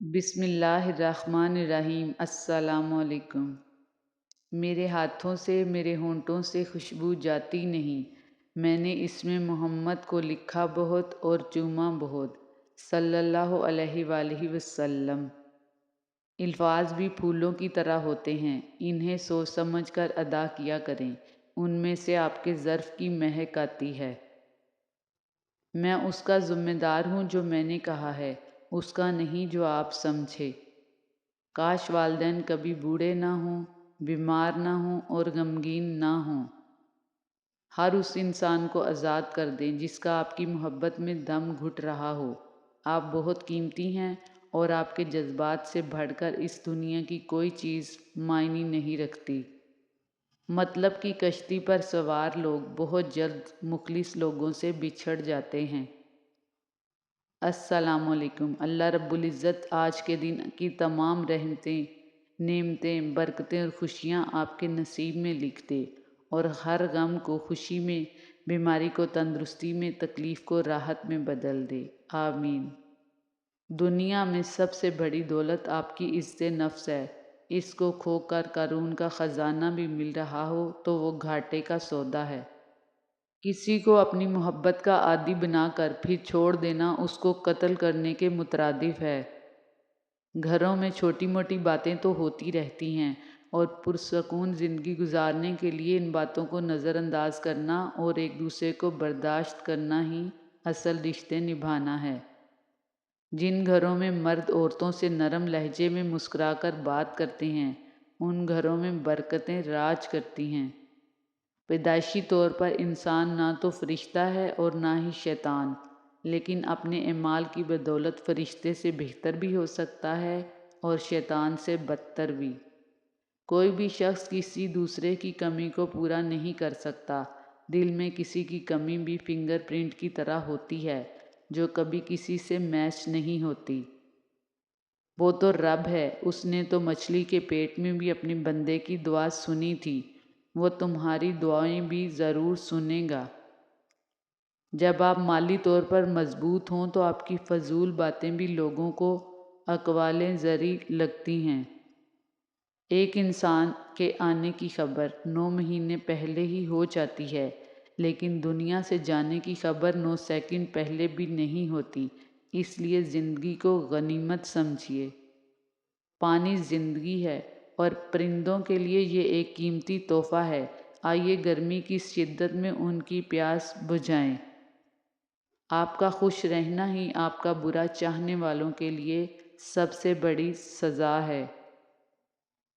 بسم اللہ الرحمن الرحیم۔ السلام علیکم۔ میرے ہاتھوں سے میرے ہونٹوں سے خوشبو جاتی نہیں، میں نے اس میں محمد کو لکھا بہت اور چوما بہت، صلی اللہ علیہ وآلہ وسلم۔ الفاظ بھی پھولوں کی طرح ہوتے ہیں، انہیں سوچ سمجھ کر ادا کیا کریں، ان میں سے آپ کے ظرف کی مہک آتی ہے۔ میں اس کا ذمہ دار ہوں جو میں نے کہا ہے، اس کا نہیں جو آپ سمجھے۔ کاش والدین کبھی بوڑھے نہ ہوں، بیمار نہ ہوں اور غمگین نہ ہوں۔ ہر اس انسان کو آزاد کر دیں جس کا آپ کی محبت میں دم گھٹ رہا ہو۔ آپ بہت قیمتی ہیں اور آپ کے جذبات سے بڑھ کر اس دنیا کی کوئی چیز معنی نہیں رکھتی۔ مطلب کی کشتی پر سوار لوگ بہت جلد مخلص لوگوں سے بچھڑ جاتے ہیں۔ السلام علیکم۔ اللہ رب العزت آج کے دن کی تمام رحمتیں، نعمتیں، برکتیں اور خوشیاں آپ کے نصیب میں لکھ دے اور ہر غم کو خوشی میں، بیماری کو تندرستی میں، تکلیف کو راحت میں بدل دے، آمین۔ دنیا میں سب سے بڑی دولت آپ کی عزت نفس ہے۔ اس کو کھو کر قارون کا خزانہ بھی مل رہا ہو تو وہ گھاٹے کا سودا ہے۔ کسی کو اپنی محبت کا عادی بنا کر پھر چھوڑ دینا اس کو قتل کرنے کے مترادف ہے۔ گھروں میں چھوٹی موٹی باتیں تو ہوتی رہتی ہیں اور پرسکون زندگی گزارنے کے لیے ان باتوں کو نظر انداز کرنا اور ایک دوسرے کو برداشت کرنا ہی اصل رشتے نبھانا ہے۔ جن گھروں میں مرد عورتوں سے نرم لہجے میں مسکرا کر بات کرتے ہیں، ان گھروں میں برکتیں راج کرتی ہیں۔ پیدائشی طور پر انسان نہ تو فرشتہ ہے اور نہ ہی شیطان، لیکن اپنے اعمال کی بدولت فرشتے سے بہتر بھی ہو سکتا ہے اور شیطان سے بدتر بھی۔ کوئی بھی شخص کسی دوسرے کی کمی کو پورا نہیں کر سکتا۔ دل میں کسی کی کمی بھی فنگر پرنٹ کی طرح ہوتی ہے جو کبھی کسی سے میچ نہیں ہوتی۔ وہ تو رب ہے، اس نے تو مچھلی کے پیٹ میں بھی اپنے بندے کی دعا سنی تھی، وہ تمہاری دعائیں بھی ضرور سنے گا۔ جب آپ مالی طور پر مضبوط ہوں تو آپ کی فضول باتیں بھی لوگوں کو اقوال زری لگتی ہیں۔ ایک انسان کے آنے کی خبر 9 مہینے پہلے ہی ہو جاتی ہے، لیکن دنیا سے جانے کی خبر 9 سیکنڈ پہلے بھی نہیں ہوتی، اس لیے زندگی کو غنیمت سمجھیے۔ پانی زندگی ہے اور پرندوں کے لیے یہ ایک قیمتی تحفہ ہے۔ آئیے گرمی کی شدت میں ان کی پیاس بجھائیں۔ آپ کا خوش رہنا ہی آپ کا برا چاہنے والوں کے لیے سب سے بڑی سزا ہے۔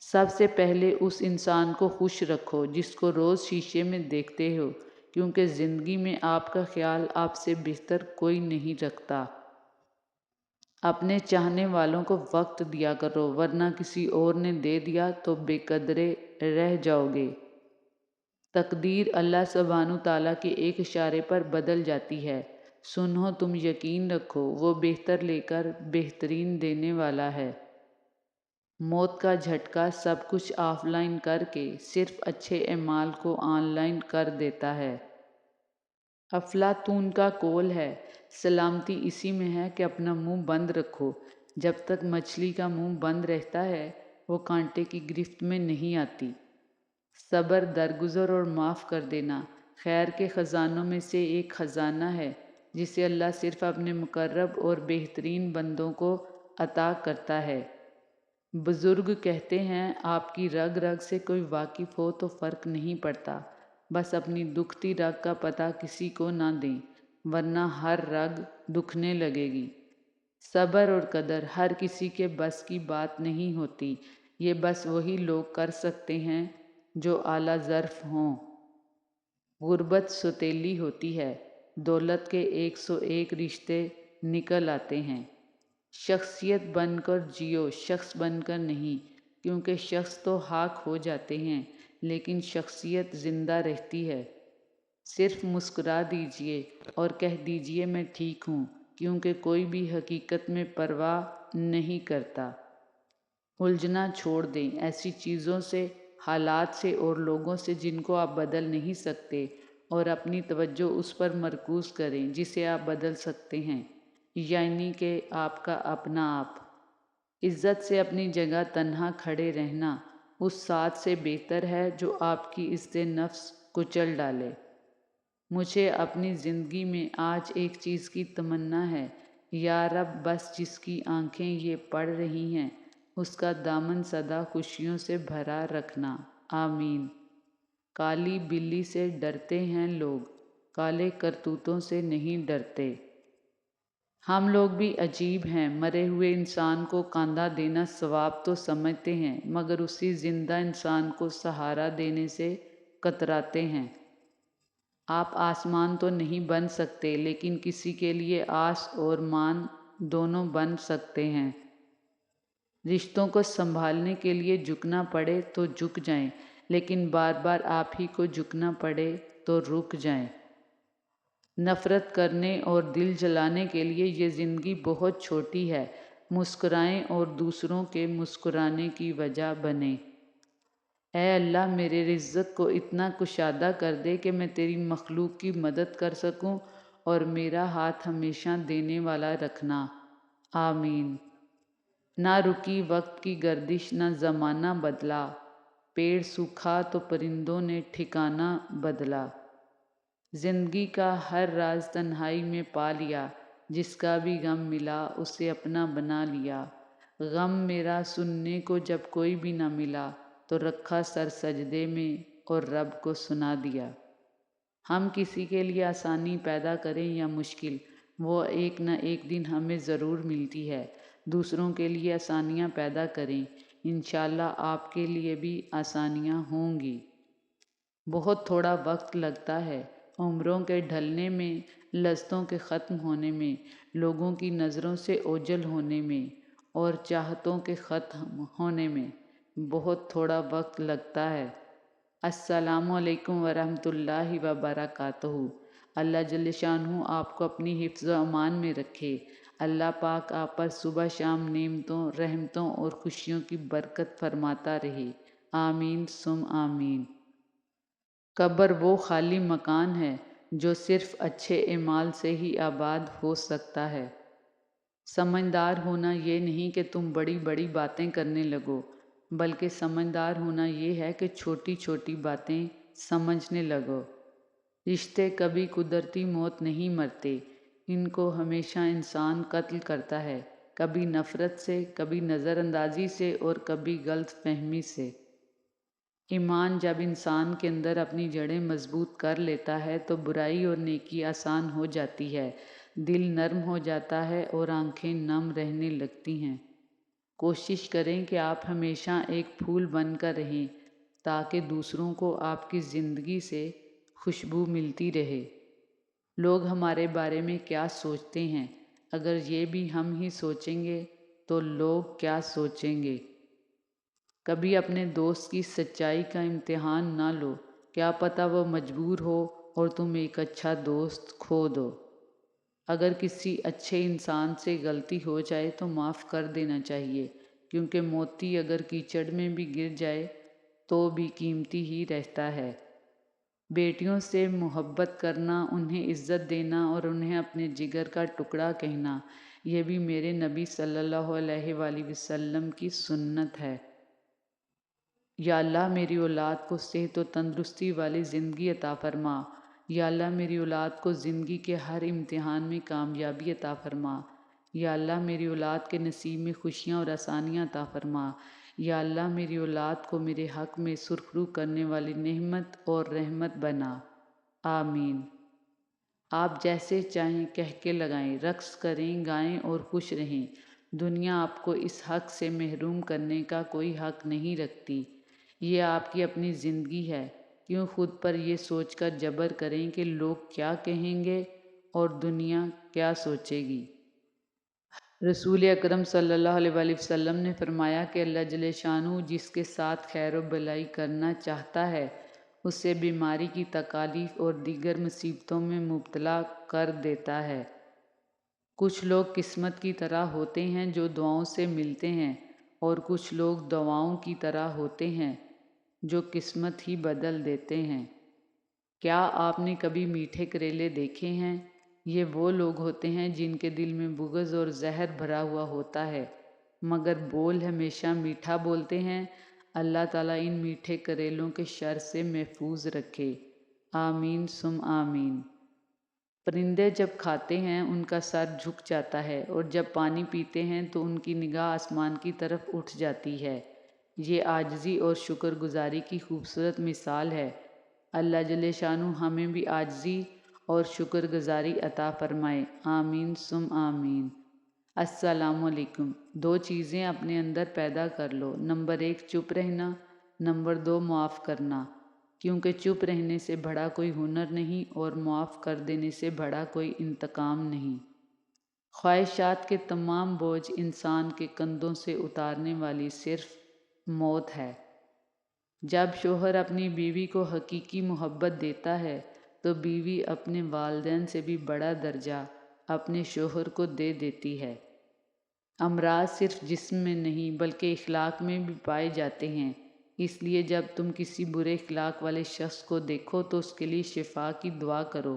سب سے پہلے اس انسان کو خوش رکھو جس کو روز شیشے میں دیکھتے ہو، کیونکہ زندگی میں آپ کا خیال آپ سے بہتر کوئی نہیں رکھتا۔ اپنے چاہنے والوں کو وقت دیا کرو، ورنہ کسی اور نے دے دیا تو بے قدرے رہ جاؤ گے۔ تقدیر اللہ سبحانہ تعالیٰ کے ایک اشارے پر بدل جاتی ہے۔ سنو، تم یقین رکھو، وہ بہتر لے کر بہترین دینے والا ہے۔ موت کا جھٹکا سب کچھ آف لائن کر کے صرف اچھے اعمال کو آن لائن کر دیتا ہے۔ افلاطون کا قول ہے، سلامتی اسی میں ہے کہ اپنا منہ بند رکھو۔ جب تک مچھلی کا منہ بند رہتا ہے وہ کانٹے کی گرفت میں نہیں آتی۔ صبر، درگزر اور معاف کر دینا خیر کے خزانوں میں سے ایک خزانہ ہے جسے اللہ صرف اپنے مقرب اور بہترین بندوں کو عطا کرتا ہے۔ بزرگ کہتے ہیں، آپ کی رگ رگ سے کوئی واقف ہو تو فرق نہیں پڑتا، بس اپنی دکھتی رگ کا پتہ کسی کو نہ دیں، ورنہ ہر رگ دکھنے لگے گی۔ صبر اور قدر ہر کسی کے بس کی بات نہیں ہوتی، یہ بس وہی لوگ کر سکتے ہیں جو اعلیٰ ظرف ہوں۔ غربت سوتیلی ہوتی ہے، دولت کے 101 رشتے نکل آتے ہیں۔ شخصیت بن کر جیو، شخص بن کر نہیں، کیونکہ شخص تو ہاک ہو جاتے ہیں لیکن شخصیت زندہ رہتی ہے۔ صرف مسکرا دیجئے اور کہہ دیجئے میں ٹھیک ہوں، کیونکہ کوئی بھی حقیقت میں پرواہ نہیں کرتا۔ الجھنا چھوڑ دیں ایسی چیزوں سے، حالات سے اور لوگوں سے جن کو آپ بدل نہیں سکتے، اور اپنی توجہ اس پر مرکوز کریں جسے آپ بدل سکتے ہیں، یعنی کہ آپ کا اپنا آپ۔ عزت سے اپنی جگہ تنہا کھڑے رہنا اس ساتھ سے بہتر ہے جو آپ کی عزت نفس کچل ڈالے۔ مجھے اپنی زندگی میں آج ایک چیز کی تمنا ہے، یا رب بس جس کی آنکھیں یہ پڑھ رہی ہیں اس کا دامن سدا خوشیوں سے بھرا رکھنا، آمین۔ کالی بلی سے ڈرتے ہیں لوگ، کالے کرتوتوں سے نہیں ڈرتے۔ ہم لوگ بھی عجیب ہیں، مرے ہوئے انسان کو کاندھا دینا ثواب تو سمجھتے ہیں مگر اسی زندہ انسان کو سہارا دینے سے کتراتے ہیں۔ آپ آسمان تو نہیں بن سکتے لیکن کسی کے لیے آس اور مان دونوں بن سکتے ہیں۔ رشتوں کو سنبھالنے کے لیے جھکنا پڑے تو جھک جائیں، لیکن بار بار آپ ہی کو جھکنا پڑے تو رک جائیں۔ نفرت کرنے اور دل جلانے کے لیے یہ زندگی بہت چھوٹی ہے، مسکرائیں اور دوسروں کے مسکرانے کی وجہ بنیں۔ اے اللہ میرے رزق کو اتنا کشادہ کر دے کہ میں تیری مخلوق کی مدد کر سکوں اور میرا ہاتھ ہمیشہ دینے والا رکھنا، آمین۔ نہ رکی وقت کی گردش نہ زمانہ بدلا، پیڑ سوکھا تو پرندوں نے ٹھکانہ بدلا۔ زندگی کا ہر راز تنہائی میں پا لیا، جس کا بھی غم ملا اسے اپنا بنا لیا۔ غم میرا سننے کو جب کوئی بھی نہ ملا تو رکھا سر سجدے میں اور رب کو سنا دیا۔ ہم کسی کے لیے آسانی پیدا کریں یا مشکل، وہ ایک نہ ایک دن ہمیں ضرور ملتی ہے۔ دوسروں کے لیے آسانیاں پیدا کریں، انشاءاللہ آپ کے لیے بھی آسانیاں ہوں گی۔ بہت تھوڑا وقت لگتا ہے، عمروں کے ڈھلنے میں، لذتوں کے ختم ہونے میں، لوگوں کی نظروں سے اوجھل ہونے میں اور چاہتوں کے ختم ہونے میں بہت تھوڑا وقت لگتا ہے۔ السلام علیکم ورحمۃ اللہ وبرکاتہ۔ اللہ جل شانہ آپ کو اپنی حفظ و امان میں رکھے۔ اللہ پاک آپ پر صبح شام نعمتوں، رحمتوں اور خوشیوں کی برکت فرماتا رہے، آمین ثم آمین۔ قبر وہ خالی مکان ہے جو صرف اچھے اعمال سے ہی آباد ہو سکتا ہے۔ سمجھدار ہونا یہ نہیں کہ تم بڑی بڑی باتیں کرنے لگو، بلکہ سمجھدار ہونا یہ ہے کہ چھوٹی چھوٹی باتیں سمجھنے لگو۔ رشتے کبھی قدرتی موت نہیں مرتے، ان کو ہمیشہ انسان قتل کرتا ہے، کبھی نفرت سے، کبھی نظر اندازی سے اور کبھی غلط فہمی سے۔ ایمان جب انسان کے اندر اپنی جڑیں مضبوط کر لیتا ہے تو برائی اور نیکی آسان ہو جاتی ہے، دل نرم ہو جاتا ہے اور آنکھیں نم رہنے لگتی ہیں۔ کوشش کریں کہ آپ ہمیشہ ایک پھول بن کر رہیں تاکہ دوسروں کو آپ کی زندگی سے خوشبو ملتی رہے۔ لوگ ہمارے بارے میں کیا سوچتے ہیں، اگر یہ بھی ہم ہی سوچیں گے تو لوگ کیا سوچیں گے۔ کبھی اپنے دوست کی سچائی کا امتحان نہ لو، کیا پتہ وہ مجبور ہو اور تم ایک اچھا دوست کھو دو۔ اگر کسی اچھے انسان سے غلطی ہو جائے تو معاف کر دینا چاہیے، کیونکہ موتی اگر کیچڑ میں بھی گر جائے تو بھی قیمتی ہی رہتا ہے۔ بیٹیوں سے محبت کرنا، انہیں عزت دینا اور انہیں اپنے جگر کا ٹکڑا کہنا، یہ بھی میرے نبی صلی اللہ علیہ وآلہ وسلم کی سنت ہے۔ یا اللہ میری اولاد کو صحت و تندرستی والی زندگی عطا فرما۔ یا اللہ میری اولاد کو زندگی کے ہر امتحان میں کامیابی عطا فرما۔ یا اللہ میری اولاد کے نصیب میں خوشیاں اور آسانیاں عطا فرما۔ یا اللہ میری اولاد کو میرے حق میں سرخرو کرنے والی نعمت اور رحمت بنا، آمین۔ آپ جیسے چاہیں کہہ کے لگائیں، رقص کریں، گائیں اور خوش رہیں۔ دنیا آپ کو اس حق سے محروم کرنے کا کوئی حق نہیں رکھتی۔ یہ آپ کی اپنی زندگی ہے، کیوں خود پر یہ سوچ کر جبر کریں کہ لوگ کیا کہیں گے اور دنیا کیا سوچے گی۔ رسول اکرم صلی اللہ علیہ وآلہ وسلم نے فرمایا کہ اللہ جل شانہ جس کے ساتھ خیر و بھلائی کرنا چاہتا ہے اسے بیماری کی تکالیف اور دیگر مصیبتوں میں مبتلا کر دیتا ہے۔ کچھ لوگ قسمت کی طرح ہوتے ہیں جو دعاؤں سے ملتے ہیں، اور کچھ لوگ دواؤں کی طرح ہوتے ہیں جو قسمت ہی بدل دیتے ہیں۔ کیا آپ نے کبھی میٹھے کریلے دیکھے ہیں؟ یہ وہ لوگ ہوتے ہیں جن کے دل میں بغض اور زہر بھرا ہوا ہوتا ہے۔ مگر بول ہمیشہ میٹھا بولتے ہیں۔ اللہ تعالیٰ ان میٹھے کریلوں کے شر سے محفوظ رکھے، آمین ثم آمین۔ پرندے جب کھاتے ہیں ان کا سر جھک جاتا ہے، اور جب پانی پیتے ہیں تو ان کی نگاہ آسمان کی طرف اٹھ جاتی ہے۔ یہ عاجزی اور شکر گزاری کی خوبصورت مثال ہے۔ اللہ جل شانہ ہمیں بھی عاجزی اور شکر گزاری عطا فرمائے، آمین ثم آمین۔ السلام علیکم۔ 2 چیزیں اپنے اندر پیدا کر لو۔ نمبر 1 چپ رہنا، نمبر 2 معاف کرنا، کیونکہ چپ رہنے سے بڑا کوئی ہنر نہیں اور معاف کر دینے سے بڑا کوئی انتقام نہیں۔ خواہشات کے تمام بوجھ انسان کے کندھوں سے اتارنے والی صرف موت ہے۔ جب شوہر اپنی بیوی کو حقیقی محبت دیتا ہے تو بیوی اپنے والدین سے بھی بڑا درجہ اپنے شوہر کو دے دیتی ہے۔ امراض صرف جسم میں نہیں بلکہ اخلاق میں بھی پائے جاتے ہیں، اس لیے جب تم کسی برے اخلاق والے شخص کو دیکھو تو اس کے لیے شفا کی دعا کرو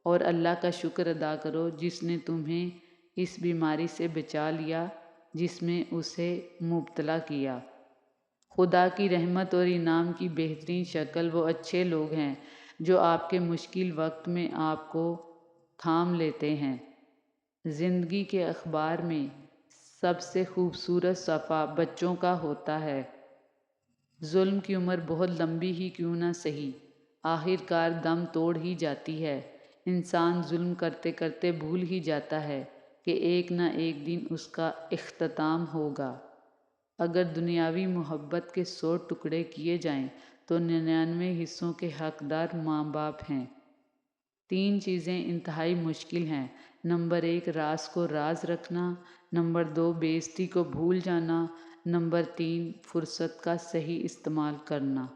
اور اللہ کا شکر ادا کرو جس نے تمہیں اس بیماری سے بچا لیا جس میں اسے مبتلا کیا۔ خدا کی رحمت اور انعام کی بہترین شکل وہ اچھے لوگ ہیں جو آپ کے مشکل وقت میں آپ کو تھام لیتے ہیں۔ زندگی کے اخبار میں سب سے خوبصورت صفحہ بچوں کا ہوتا ہے۔ ظلم کی عمر بہت لمبی ہی کیوں نہ سہی، آخر کار دم توڑ ہی جاتی ہے۔ انسان ظلم کرتے کرتے بھول ہی جاتا ہے کہ ایک نہ ایک دن اس کا اختتام ہوگا۔ اگر دنیاوی محبت کے 100 ٹکڑے کیے جائیں تو 99 حصوں کے حقدار ماں باپ ہیں۔ 3 چیزیں انتہائی مشکل ہیں۔ نمبر 1 راز کو راز رکھنا، نمبر 2 بے عزتی کو بھول جانا، نمبر 3 فرصت کا صحیح استعمال کرنا۔